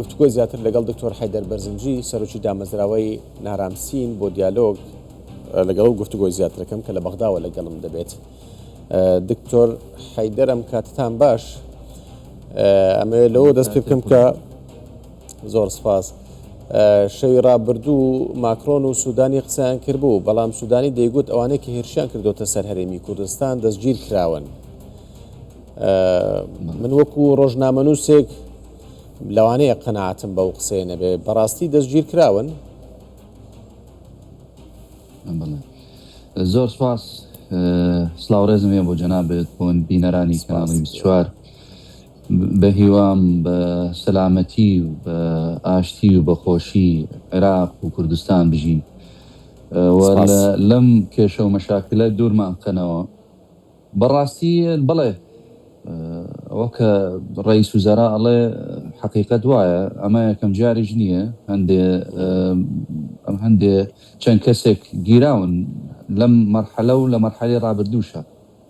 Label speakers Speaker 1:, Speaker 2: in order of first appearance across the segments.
Speaker 1: گفتگۆی زیاتر لەگەڵ دکتۆر حەیدەر بەرزنجی سەرۆکی دامەزراوەی نارامسین بۆ دیالۆگ لەگەڵ گفتگۆی زیاترەکەم کە لە بەغداوە لەگەڵم دەبێت. دکتۆر حەیدەرم کاتتان باش، ئەمە لەوە دەست پێ بکەم کە زۆر سپاس. شەوی ڕابردوو ماکرۆن و سوودانی قسەیان کردبوو، بەڵام سوودانی دەیگوت ئەوانەی کە هێرشیان کردوتە سەر هەرێمی کوردستان دەستگیر کراون. من وەکو ڕۆژنامەنووسێک لەوانەیە قەناعەتم بەو قسەیە نەبێ، بەڕاستی دەستگیر کراون؟
Speaker 2: زۆر سپاس، سلااوڕێزم ێ بۆ جەنابێت بۆن بینەرانی کاناڵی 24 بە هیوام بە سەلامەتی و بە ئاشتی و بەخۆشی عێراق و کوردستان بژین لەم کێشە و مەشاکلە دوورمان بکەنەوە. بەڕاستی بڵێ ئەوە کە ڕئیس وزەرا ئەڵێ حەقیقەت وایە، ئەمە یەکەم جاریش نییە هەندێ چەند کەسێک گیراون لەم مەرحەلە و لە مەرحەلەی ڕابردووشە،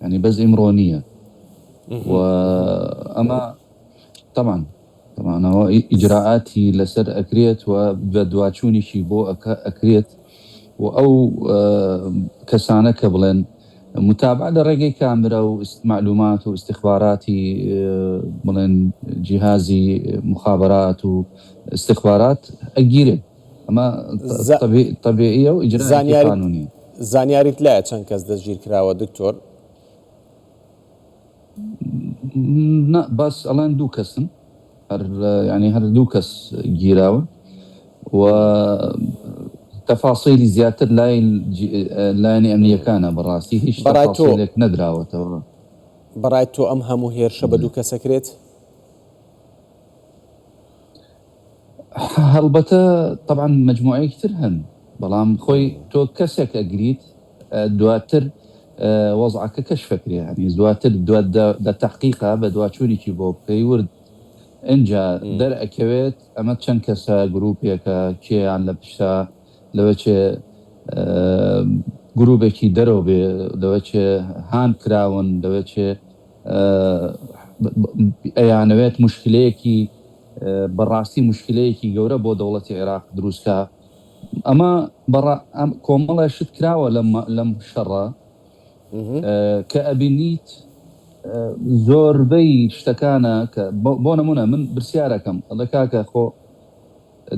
Speaker 2: ینی بەس ئیمڕۆ نییە و ئەمە طبعاً ئەوە ئیجراعاتی لەسەر ئەکرێت و بە دواچوونیشی بۆ ئەکرێت و ئەو کەسانە کە بڵێن متابعە لە ڕێگەی کامرە و معلومات و استخباراتی بڵێن جیهازی مخابرات و استخبارات ئەگیرێت، ئەمە طبیعیە و ئیجراعاتی قانونی.
Speaker 1: زانیاریت لایە چەند کەس دەستگیر کراوە دکتۆر؟
Speaker 2: بەس ئەڵێن دوو کەسن، ینی هەر دوو کەس گیراون و تەفاسیلی زیاتر لایەنی ئەمنیەکانە بەڕاستی هیچ تەفاسیلێک نەدراوەتەوە.
Speaker 1: بەڕای تۆ ئەم هەموو هێرشە بە دوو کەسەکرێت؟
Speaker 2: هەڵبەتە طبعاً مجموعەیەکی تر هەن، بەڵام خۆی تۆ کەسێک ئەگریت دواتر وەزعەکە کەشفەکرێ، ینی دواتر دە تەحقیقا بە دواچوونێکی بۆ بکەی ورد ئەنجا دەرئەکەوێت ئەمە چەند کەسە گروپێکە کێیان لە پشتا لەوە چێ گروپێکی دەرەوە بێ، لەوە چێ هان کراون، لەوە چێ ئەیانەوێت مشکلەیەکی بەڕاستی مشکلەیەکی گەورە بۆ دەوڵەتی عێراق دروستکە. ئەمە کۆمەڵە شت کراوە لەم شەڕە کە ئەبینیت زۆربەی شتەکانە کە بۆ نمونە من پرسیارەکەم ئەڵێ کاکە خۆ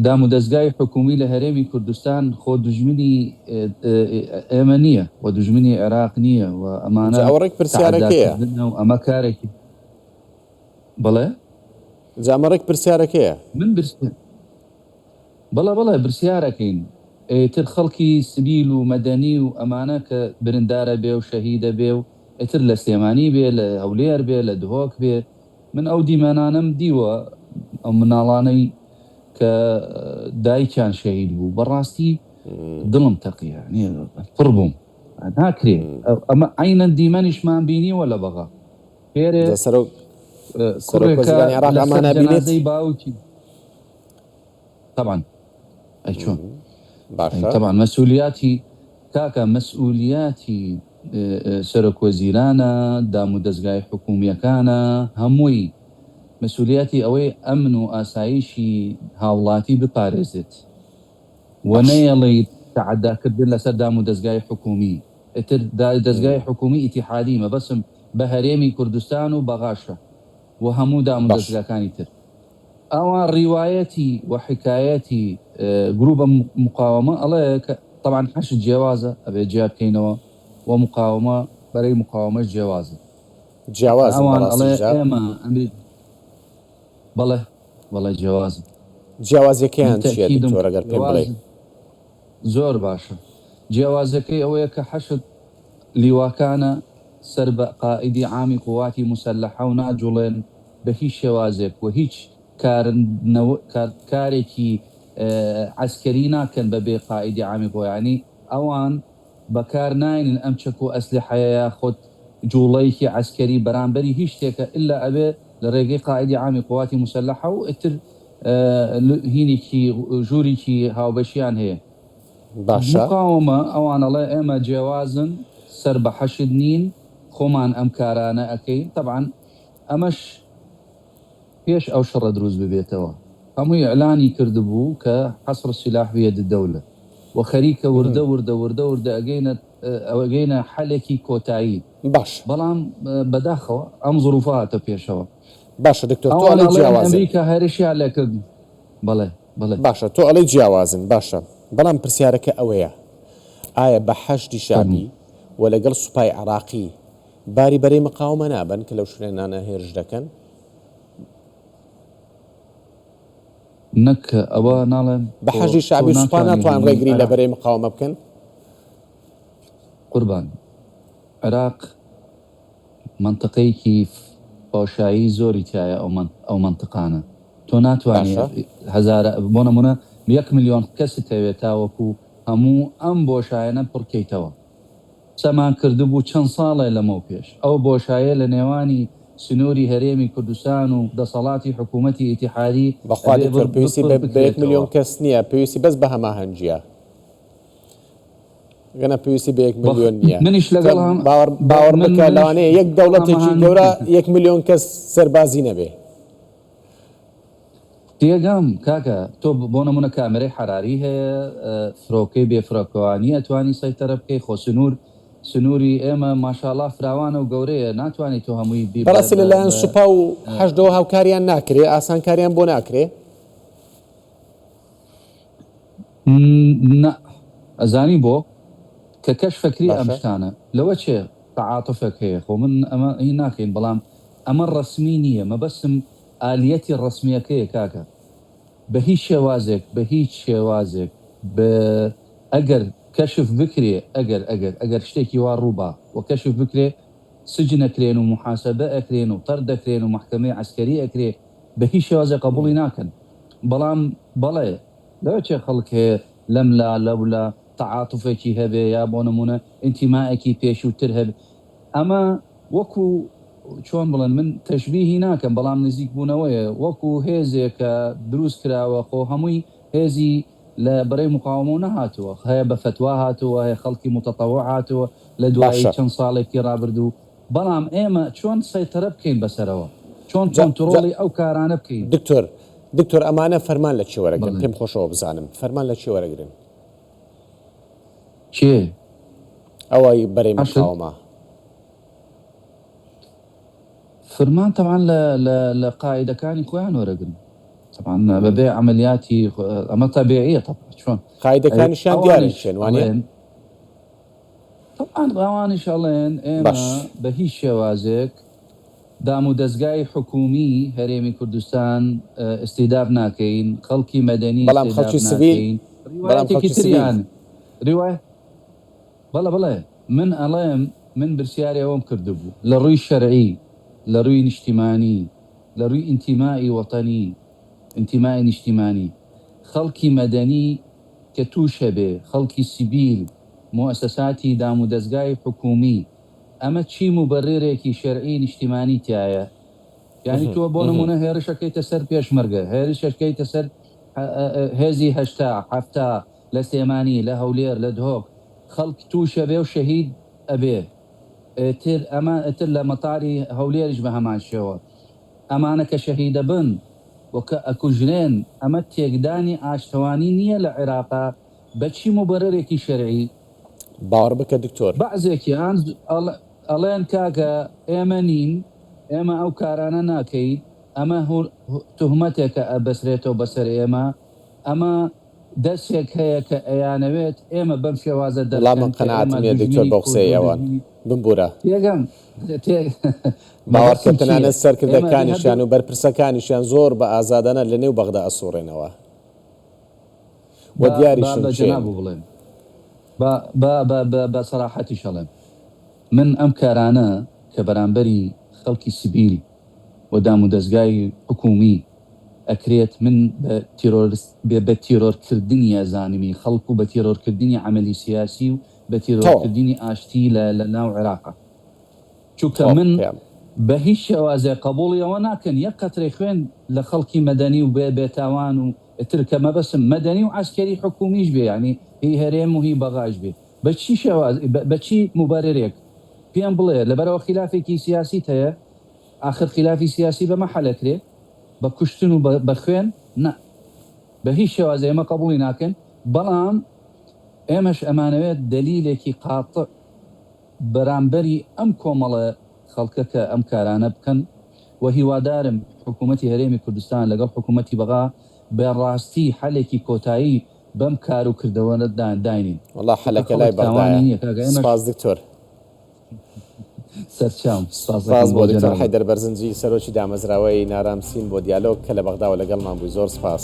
Speaker 2: دام و دەستگای حکومی لە هەرێمی کوردستان خۆ دوژمنی ئێمە نییە و دوژمنی عێراق نییە و ئەمانە
Speaker 1: ئەوڕێک پرسیارەکەیە
Speaker 2: ئەمە کارێکی بڵێ
Speaker 1: جامەڕێک پرسیارەکەیە
Speaker 2: من بەڵێ برسیارەکەین ئێتر خەڵکی سبیل و مەدەنی و ئەمانە کە برندارە بێ و شەهیدە بێ و ئێتر لە سلێمانی بێ، لە هەولێر بێ، لە دهۆک بێ. من ئەو دیمەنانم دیوە ئەو مناڵانەی کە دایکیان شەهید بوو، بەڕاستی دڵم تەقیە پڕ بووم ناکرێ ئەمە عینەن دیمەنیشمان بینیوە لە بەغا پێرێ جەنازەی باوکی طبعاً ئەی چۆن طبعاً مەسئولیاتی کاکە مەسئولیاتی سەرۆک وەزیرانە، دام و دەستگای حکومیەکانە، هەمووی مەسئولیاتی ئەوەی ئەمن و ئاسایشی هاوڵاتی بپارێزێت و نەیەڵی تەعەداکردن لەسەر دام و دەستگای حکومی. ئێتر دەستگای حکومی ئیتیحادی مەبەسم بە هەرێمی کوردستان و بەغاشە و هەموو دام و دەستگاکانی تر. ئەوان ڕیوایەتی و حکایەتی گروپە مقاومە ئەڵێ کە طبعاً حەشت جیاوازە ئەبێ جیا بکەینەوە و مقاومە بەرەی مقاومەش جیاوازە ئەوان ئەڵێ ئێمە بەڵێ
Speaker 1: جیاوازەکەیان چیەگەر پێ بڵێ؟
Speaker 2: زۆر باشە. جیاوازەکەی ئەوەیە کە حەشت لیواکانە سەر بە قائیدی عامی قوواتی مسلحە و ناجوڵێن بە هیچ شێوازێک و هیچ کارێکی عسکەری ناکەن بە بێ قائیدی عامی قووانی. ئەوان بەکار ناینن ئەم چەک و ئەسلحەیە خۆت جوڵەیەکی عسکەری بەرامبەری هیچ شتێکە ئللا ئەبێ لە ڕێگەی قائیدی عامی قوواتی مسلحە و ئتر هینێکی ژوورێکی هاوبەشیان هەیە. مقاومە ئەوانەڵێ ئێمە جیاوازن سەر بە حەشد نین، خۆمان ئەم کارانە ئەەکەین. طبعاً ئەمەش پێش ئەو شەڕە دروست ببێتەوە هەمووی ئەعلانی کردبوو کە حەسر السلاح بيد الدولة وخەریکە وردە ئەگەینە حەلێکی کۆتایی
Speaker 1: باش
Speaker 2: بەڵام بەداخەوە ئەم زروفە هاتە پێشەوە.
Speaker 1: باشە دکتۆر تۆ ئەڵێ جیاوازن
Speaker 2: ئەمریکا هەرشیان لێکرد. بەڵێ
Speaker 1: باشە تۆ ئەڵێ جیاوازن باشە، بەڵام پرسیارەکە ئەوەیە ئایا بە حەشتی شابی و لەگەڵ سوپای عراقی باری بەرەی مقاومە نابن کە لەو شوێنانە هێرش دەکەن؟
Speaker 2: نەک ئەوە ناڵێن
Speaker 1: بە حەشتی شابی سوپا ناتوان ڕێگری لە بەرەی مقاومە بکەن؟
Speaker 2: قوربان عێراق منطقەیەکی باشایی زۆری تایە ئەو منطقانە. تۆ ناتوانێت هەزارە بۆ نمونە 1 ملیۆن کەست هەوێت تاوەکو هەموو ئەم بۆشایەنە پڕکەیتەوە. چەمان کردبوو چەند ساڵێ لەمە پێش ئەو بۆشایە لە نێوانی سنووری هەرێمی کوردستان و دەسەڵاتی حکوومەتی ئیتیحادی
Speaker 1: بەخوا دکتۆر پێویستی بە 1 ملیۆن کەس نییە، پێویستی بەس بە هەماهەنگیە، گەنە پێویستی بە 1 ملیۆن نییە.
Speaker 2: منیش لەگەڵ
Speaker 1: باوەڕ بکە لەوانەیە یەک دەوڵەتێکی گەورە 1 ملیۆن کەس سەربازی نەبێ.
Speaker 2: تێگەم کاکە تۆ بۆ نمونە کامێرەی حراری هەیە فرۆکەی بێفرۆکەوانی ئەتوانی سەیتەرە بکەی خۆ سنووری ئێمە ماشاءالله فراوانە و گەورەیە ناتوانێت تۆ هەمووی
Speaker 1: بەڕاستی لەلایەن سوپا و هەشتەوە هاوکاریان ناکرێ، ئاسانکاریان بۆ ناکرێ؟
Speaker 2: ئەزانی بۆ کە کەش فەکری ئەم شتانە لەوە چێ تەعاتفێک هەیە خۆ من ئەمە هی ناکەین، بەڵام ئەمە ڕسمی نییە، مەبەستم ئالیەتی ڕسمیەکەیە کاکە بە هیچ شێوازێک ئەگەر کەشف بکرێ ئەگەر شتێکی وا ڕووبا و کەشف بکرێ سجن ئەکرێن و محاسبە ئەکرێن و تەر دەکرێن و محکەمەی عسکەری ئەکرێ بە هیچ شێوازێک قبوڵی ناکەن. بەڵام بەڵێ لەوە چێ خەڵک هەیە لەملا لەولا تەعاتفێکی هەبێ یا بۆ نمونە ئینتیمائێکی پێشووتر هەبێ. ئەمە وەکو چۆن بڵێن من تەشبیهی ناکەم، بەڵام نزیک بوونەوەیە وەکو هێزێکە دروست کراوە خۆ هەمووی هێزی لە بەرەی مقاومە نەهاتووە، هەیە بە فتوا هاتووە، هەیە خەڵکی متەطەوع هاتووە لە دوایی چەند ساڵێکی ڕابردوو. بەڵام ئێمە چۆن سەیتەرە بکەین بەسەرەوە، چۆن کۆنتڕۆڵی ئەو کارانە بکەین؟
Speaker 1: دکتۆر ئەمانە فەرمان لە چی وەرەگرن؟ پێم خۆشەوە بزانم فەرمان لە چی وەرەگرن؟
Speaker 2: چێ؟
Speaker 1: ئەوەی بەرەی مقاومە
Speaker 2: فرمان طبعا لە قاعدەکانی خۆیان وەرەگرن، طبعا بەبێ عملیاتی ئەمە تەبیعیە. طبعا چۆن
Speaker 1: قاعدەکانیشیان دیارن وانە؟
Speaker 2: طبعا ئەوانیش ئەڵێن ئێمە بە هیچ شێوازێک دام و دەستگای حکومی هەرێمی کوردستان ئستیداب ناکەین، خەڵکی مەدەنی
Speaker 1: بەڵام خەڵکی سیڤیل
Speaker 2: تریان ڕیوایە بەڵێ من ئەڵێم من برسیاری ئەوەم کردبوو لە ڕووی شەرعی، لە ڕووی نیشتیمانی، لە ڕووی ئینتیمای وەتەنی، ئینتیمای نیشتیمانی، خەڵکی مەدەنی کە تووش هەبێ، خەڵکی سیبیل، مؤسساتی دام و دەستگای حکومی، ئەمە چی مبررێکی شەرعی نیشتیمانی تایە؟ یعنی تۆ بۆ نمونە هێرشەکەیتە سەر پێشمەرگە، هێرشەکەیتە سەر هێزی هەشتا حەفتا لە سێمانی، لە هەولێر، لە دهۆک، خەڵک تووشە بێ و شەهید ئەبێ. ئەمە ئەتر لە مەتاری هەولێریش بە هەمان شێوە ئەمانە کە شەهیدە بن وەکە ئەکوژرێن، ئەمە تێکدانی ئاشتەوانی نییە لە عێراقا بەچی مبررێکی شەرعی؟
Speaker 1: باوەڕ بکە دکتۆر
Speaker 2: بەعزێکیان ئەڵێن کاکە ئێمە نین، ئێمە ئەو کارانە ناکەین، ئەمە تهمەتێکە ئەبەسرێتەوە بەسەر ئێمە، ئەمە دەستێک هەیە کە ئەیانەوێت ئێمە بەم شێوازە
Speaker 1: دەڵام قەناعەتم نییە دکتۆر بە قسەی ئەوان بمبورە
Speaker 2: تێگەم
Speaker 1: باوەڕکە تەنانەت سەرکردەکانیشیان و بەرپرسەکانیشیان زۆر بە ئازادانە لە نێو بەغدا ئەسوڕێنەوە وە دیاریشن
Speaker 2: جەنابوو بڵێن بە سەراحەتی شەڵێم من ئەم کارانە کە بەرامبەری خەڵکی سیبیل و دام و دەستگای حکومی ئەکرێت من بە تیرۆرکردنی ئەزانمی خەڵک و بە تیرۆرکردنی عملی سیاسی و بە تیرۆرکردنی ئاشتی لە ناو عێراقا، چونکە من بە هیچ شێوازێ قبوڵی ئەوە ناکەن یەک قەترەی خوێن لە خەڵکی مەدەنی و بێتاوان و ترکە مەبەسم مەدەنی و عسکەری حکومیش بێ، ینی هی هەرێم و هی بەغاش بێ، بەچی شێواز بەچی مبارێرێک پێم بڵێ لەبەرەوە خلافێکی سیاسیت هەیە، آخر خلافی سیاسی بەمە حەلەکرێ بە کوشتن و بە خوێن؟ نه بە هیچ شێوازە ئێمە قبولی ناکەن بەڵام ئێمەش ئەمانەوێت دلیلێکی قاتع بەرامبەری ئەم کۆمەڵە خەڵکە کە ئەم کارانە بکەن و هیوادارم حکوومەتی هەرێمی کوردستان لەگەڵ حکوومەتی بەغا بەڕاستی حەلێکی کۆتایی بەم کار و کردەوەنە داینین
Speaker 1: والله حەلەکە لای بەغدایە سپاس دکتۆر
Speaker 2: سەرچاوم
Speaker 1: سپاس بۆ دکتۆر حەیدەر بەرزنجی سەرۆکی دامەزراوەی نارامسین بۆ دیالۆگ کە لە بەغداوە لەگەڵمان بووی زۆر سپاس